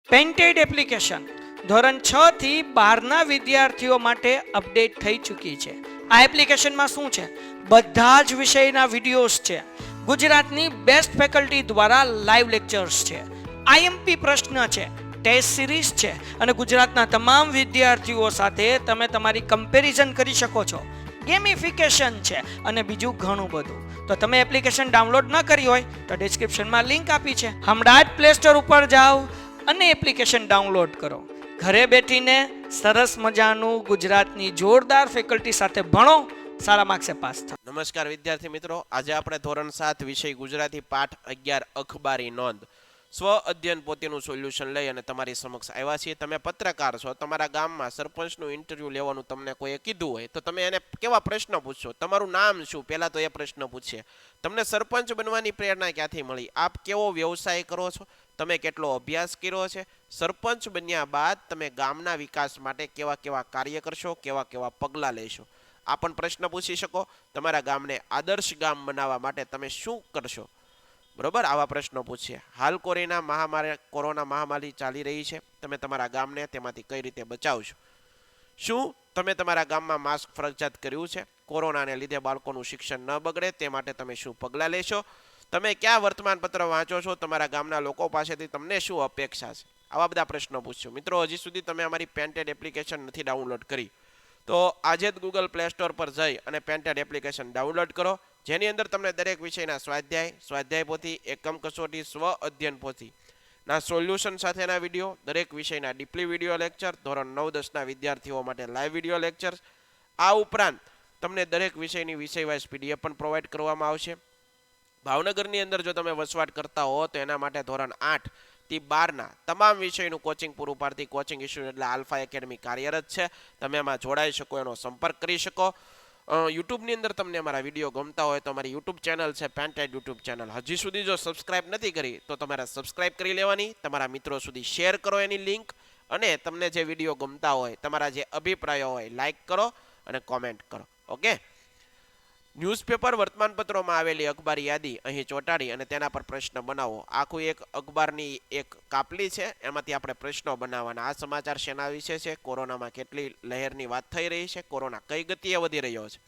Painted application ધોરણ 6 થી 12ના વિદ્યાર્થીઓ માટે અપડેટ થઈ ચૂકી છે. આ એપ્લિકેશનમાં શું છે? બધા જ વિષયના વિડીયોઝ છે. ગુજરાતની બેસ્ટ ફેકલ્ટી દ્વારા લાઈવ લેક્ચર્સ છે. આઈએમપી પ્રશ્ન છે, ટેસ્ટ સિરીઝ છે અને ગુજરાતના તમામ વિદ્યાર્થીઓ સાથે તમે તમારી કમ્પેરિઝન કરી શકો છો. ગેમિફિકેશન છે અને બીજું ઘણું બધું. તો તમે એપ્લિકેશન ડાઉનલોડ ન કરી હોય તો ડિસ્ક્રિપ્શનમાં લિંક આપી છે. હમણાં જ પ્લે સ્ટોર ઉપર જાઓ અને એપ્લિકેશન ડાઉનલોડ કરો. ઘરે બેઠીને સરસ મજાનું ગુજરાતની જોરદાર ફેકલ્ટી સાથે ભણો, સારા માર્ક્સે પાસ થાઓ. નમસ્કાર વિદ્યાર્થી મિત્રો, આજે આપણે ધોરણ 7 વિષય ગુજરાતી પાઠ 11 અખબારી નોંધ સ્વ અધ્યયન પોથીનું સોલ્યુશન લઈ અને તમારી સમક્ષ આવ્યા છીએ. તમે પત્રકાર છો, તમારા ગામમાં સરપંચનું ઇન્ટરવ્યૂ લેવાનું તમને કોઈએ કીધું હોય તો તમે એને કેવા પ્રશ્ન પૂછશો? તમારું નામ શું? પહેલાં તો એ પ્રશ્ન પૂછશે. તમને સરપંચ બનવાની પ્રેરણા ક્યાંથી મળી? આપ કેવો વ્યવસાય કરો છો? તમે કેટલો અભ્યાસ કર્યો છે? સરપંચ બન્યા બાદ તમે ગામના વિકાસ માટે કેવા કેવા કાર્ય કરશો, કેવા કેવા પગલાં લેશો? આ પણ પ્રશ્ન પૂછી શકો. તમારા ગામને આદર્શ ગામ બનાવવા માટે તમે શું કરશો? બરોબર, આવા પ્રશ્નો પૂછીએ. હાલ કોરોના મહામારી ચાલી રહી છે, તમે તમારા ગામને તેમાંથી કઈ રીતે બચાવશો? શું તમે તમારા ગામમાં માસ્ક ફરજિયાત કર્યું છે? કોરોનાને લીધે બાળકોનું શિક્ષણ ન બગડે તે માટે તમે શું પગલાં લેશો? તમે ક્યાં વર્તમાનપત્ર વાંચો છો? તમારા ગામના લોકો પાસેથી તમને શું અપેક્ષા છે? આવા બધા પ્રશ્નો પૂછશો. મિત્રો, હજી સુધી તમે અમારી પેન્ટેડ એપ્લિકેશન નથી ડાઉનલોડ કરી તો આજે જ ગૂગલ પ્લે સ્ટોર પર જઈ અને પેન્ટેડ એપ્લિકેશન ડાઉનલોડ કરો, જેની અંદર તમને દરેક વિષયના સ્વાધ્યાય પોથી, એકમ કસોટી, સ્વ અધ્યયન પોથીના સોલ્યુશન સાથેના વિડીયો, દરેક વિષયના ડીપલી વિડીયો લેક્ચર, ધોરણ 9-10ના વિદ્યાર્થીઓ માટે લાઈવ વિડીયો લેક્ચર. આ ઉપરાંત તમને દરેક વિષયની વિષય વાઇઝ પીડીએફ પણ પ્રોવાઈડ કરવામાં આવશે. ભાવનગરની અંદર જો તમે વસવાટ કરતા હો તો એના માટે ધોરણ 8 થી 12ના તમામ વિષયનું કોચિંગ પૂરું પાડતી કોચિંગ ઇન્સ્ટિટ્યૂટ એટલે આલ્ફા એકેડમી કાર્યરત છે. તમે એમાં જોડાઈ શકો, એનો સંપર્ક કરી શકો. યુટ્યુબની અંદર તમને અમારા વિડીયો ગમતા હોય તો અમારી યુટ્યુબ ચેનલ છે પેન્ટેડ યુટ્યુબ ચેનલ. હજી સુધી જો સબસ્ક્રાઇબ નથી કરી તો તમારે સબસ્ક્રાઇબ કરી લેવાની. તમારા મિત્રો સુધી શેર કરો એની લિંક, અને તમને જે વિડીયો ગમતા હોય, તમારા જે અભિપ્રાયો હોય, લાઇક કરો અને કોમેન્ટ કરો. ઓકે. ન્યૂઝપેપર વર્તમાનપત્રોમાં આવેલી અખબારી યાદી અહીં ચોંટાડી અને તેના પર પ્રશ્ન બનાવો. આખું એક અખબારની એક કાપલી છે, એમાંથી આપણે પ્રશ્નો બનાવવાના. આ સમાચાર શેના વિશે છે? કોરોનામાં કેટલી લહેરની વાત થઈ રહી છે? કોરોના કઈ ગતિએ વધી રહ્યો છે?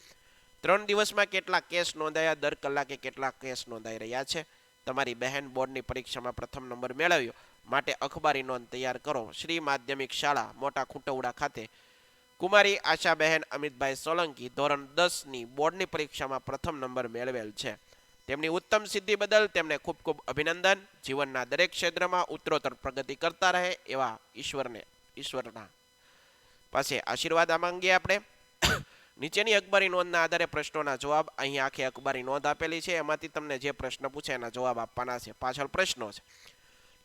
3 દિવસમાં કેટલા કેસ નોંધાયા? દર કલાકે કેટલા કેસ નોંધાઈ રહ્યા છે? તમારી બહેન બોર્ડની પરીક્ષામાં પ્રથમ નંબર મેળવ્યો માટે અખબારી નોંધ તૈયાર કરો. શ્રી માધ્યમિક શાળા મોટા ખૂંટવડા ખાતે કુમારી આશાબહેન અમિતભાઈ સોલંકી ધોરણ 10ની બોર્ડની પરીક્ષામાં પ્રથમ નંબર મેળવેલ છે. તેમની ઉત્તમ સિદ્ધિ બદલ તેમને ખૂબ ખૂબ અભિનંદન. જીવનના દરેક ક્ષેત્રમાં ઉત્તરોત્તર પ્રગતિ કરતા રહે એવા ઈશ્વરના પાસે આશીર્વાદ માંગીએ આપણે. નીચેની અખબારી નોંધના આધારે પ્રશ્નોના જવાબ અહીં આખી અખબારી નોંધ આપેલી છે, એમાંથી તમને જે પ્રશ્ન પૂછે એના જવાબ આપવાના છે. પાછળ પ્રશ્નો છે.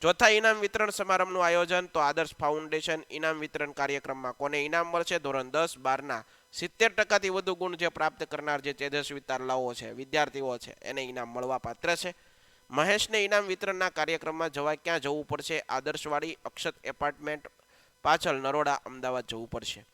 ચોથા ઇનામ વિતરણ સમારંભનું આયોજન તો આદર્શ ફાઉન્ડેશન ઇનામ વિતરણ કાર્યક્રમમાં કોને ઇનામ મળશે? ધોરણ 10-12ના 70%થી વધુ ગુણ જે પ્રાપ્ત કરનાર જે તેજસ્વી તારલાઓ છે, વિદ્યાર્થીઓ છે, એને ઇનામ મળવા પાત્ર છે. મહેશને ઇનામ વિતરણના કાર્યક્રમમાં ક્યાં જવું પડશે? આદર્શવાડી અક્ષત એપાર્ટમેન્ટ પાછળ નરોડા, અમદાવાદ જવું પડશે.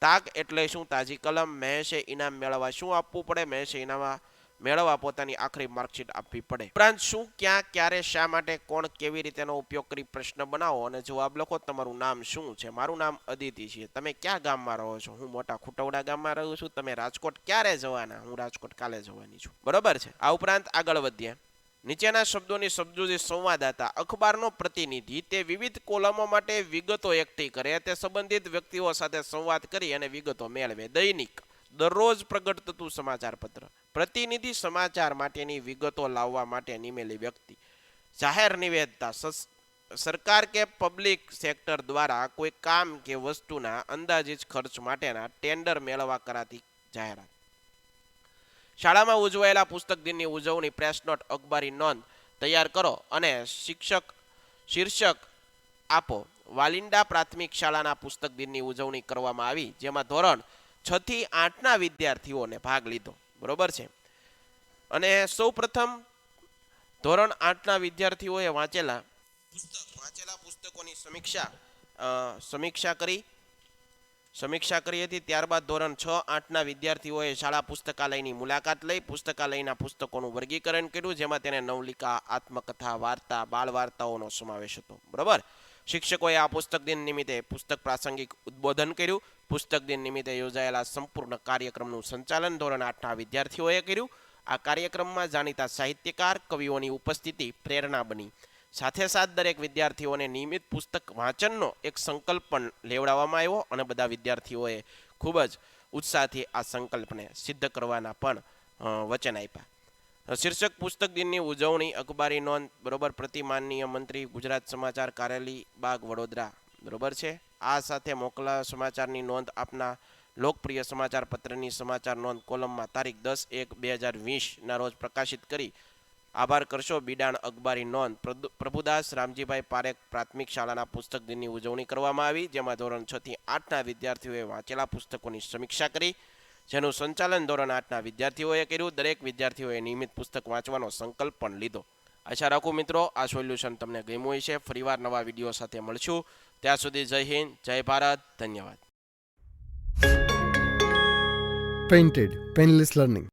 તાક એટલે શું? તાજી કલમ. મહેશે ઇનામ મેળવવા શું આપવું પડે? મહેશે ઇનામ મેળવવા પોતાની આખરી માર્કશીટ આપવી પડે. ઉપરાંત શું, ક્યાં, ક્યારે, શા માટે, કોણ, કેવી રીતેનો ઉપયોગ કરી પ્રશ્ન બનાવો અને જવાબ લખો. તમારું નામ શું છે? મારું નામ અદિતિ છે. તમે ક્યાં ગામમાં રહો છો? હું મોટા ખૂંટવડા ગામમાં રહું છું. તમે રાજકોટ ક્યારે જવાના? હું રાજકોટ કાલે જવાની છું. બરોબર છે. આ ઉપરાંત આગળ વધીએ. નીચેના શબ્દોની સમજૂતી સંવાદદાતા અખબારનો પ્રતિનિધિ તે વિવિધ કોલમો માટે વિગતો એકઠી કરે, તે સંબંધિત વ્યક્તિઓ સાથે સંવાદ કરી અને વિગતો મેળવે. દૈનિક દરરોજ પ્રગટ થતું સમાચાર પત્ર. પ્રતિનિધિ સમાચાર માટેની વિગતો લાવવા માટે નિમેલી વ્યક્તિ. જાહેર નિવેદતા સરકાર કે પબ્લિક સેક્ટર દ્વારા કોઈ કામ કે વસ્તુના અંદાજિત ખર્ચ માટેના ટેન્ડર મેળવવા કરાતી જાહેરાત. શાળામાં ઉજવાયેલા પુસ્તક દિનની ઉજવણી. પ્રેસ નોટ અખબારી નોંધ તૈયાર કરો અને શીર્ષક આપો. વાલિંડા પ્રાથમિક શાળાના પુસ્તક દિનની ઉજવણી કરવામાં આવી, જેમાં ધોરણ 6 થી 8ના વિદ્યાર્થીઓને ભાગ લીધો. બરોબર છે. અને સૌ પ્રથમ ધોરણ 8ના વિદ્યાર્થીઓએ વાંચેલા પુસ્તકોની સમીક્ષા કરી હતી. ત્યારબાદ ધોરણ 6-8ના વિદ્યાર્થીઓએ શાળા પુસ્તકાલયની મુલાકાત લઈ પુસ્તકાલયના પુસ્તકોનું વર્ગીકરણ કર્યું, જેમાં તેને નવલિકા, આત્મકથા, વાર્તા, બાળ વાર્તાઓનો સમાવેશ હતો. બરોબર. શિક્ષકોએ આ પુસ્તક દિન નિમિત્તે પુસ્તક પ્રાસંગિક ઉદ્બોધન કર્યું. પુસ્તક દિન નિમિત્તે યોજાયેલા સંપૂર્ણ કાર્યક્રમનું સંચાલન ધોરણ 8ના વિદ્યાર્થીઓએ કર્યું. આ કાર્યક્રમમાં જાણીતા સાહિત્યકાર કવિઓની ઉપસ્થિતિ પ્રેરણા બની. સાથે સાથ દરેક વિદ્યાર્થીઓને નિયમિત પુસ્તક વાંચનનો એક સંકલ્પ પણ લેવડાવવામાં આવ્યો અને બધા વિદ્યાર્થીઓએ ખૂબ જ ઉત્સાહથી આ સંકલ્પને સિદ્ધ કરવાના પણ વચન આપ્યા. શીર્ષક પુસ્તક દિનની ઉજવણી અખબારી નોંધ બરોબર પ્રતિમાનનીય મંત્રી ગુજરાત સમાચાર કારેલી બાગ વડોદરા બરોબર છે. આ સાથે મોકલા સમાચારની નોંધ આપના લોકપ્રિય સમાચાર પત્રની સમાચાર નોંધ કોલમમાં તારીખ 10/1/2020ના રોજ પ્રકાશિત કરી આભાર કરશો. બિડાણ અખબારી નોંધ પ્રભુદાસ રામજીભાઈ પારેખ પ્રાથમિક શાળાના પુસ્તક દિનની ઉજવણી કરવામાં આવી, જેમાં ધોરણ 6 થી 8ના વિદ્યાર્થીઓએ વાંચેલા પુસ્તકોની સમીક્ષા કરી, જેનું સંચાલન ધોરણ 8ના વિદ્યાર્થીઓએ કર્યું. દરેક વિદ્યાર્થીઓએ નિયમિત પુસ્તક વાંચવાનો સંકલ્પ પણ લીધો. આશા રાખું મિત્રો આ સોલ્યુશન તમને ગમ્યું હશે. ફરીવાર નવા વિડીયો સાથે મળશું. ત્યાં સુધી જય હિન્દ, જય ભારત, ધન્યવાદ. Painted Painless Learning.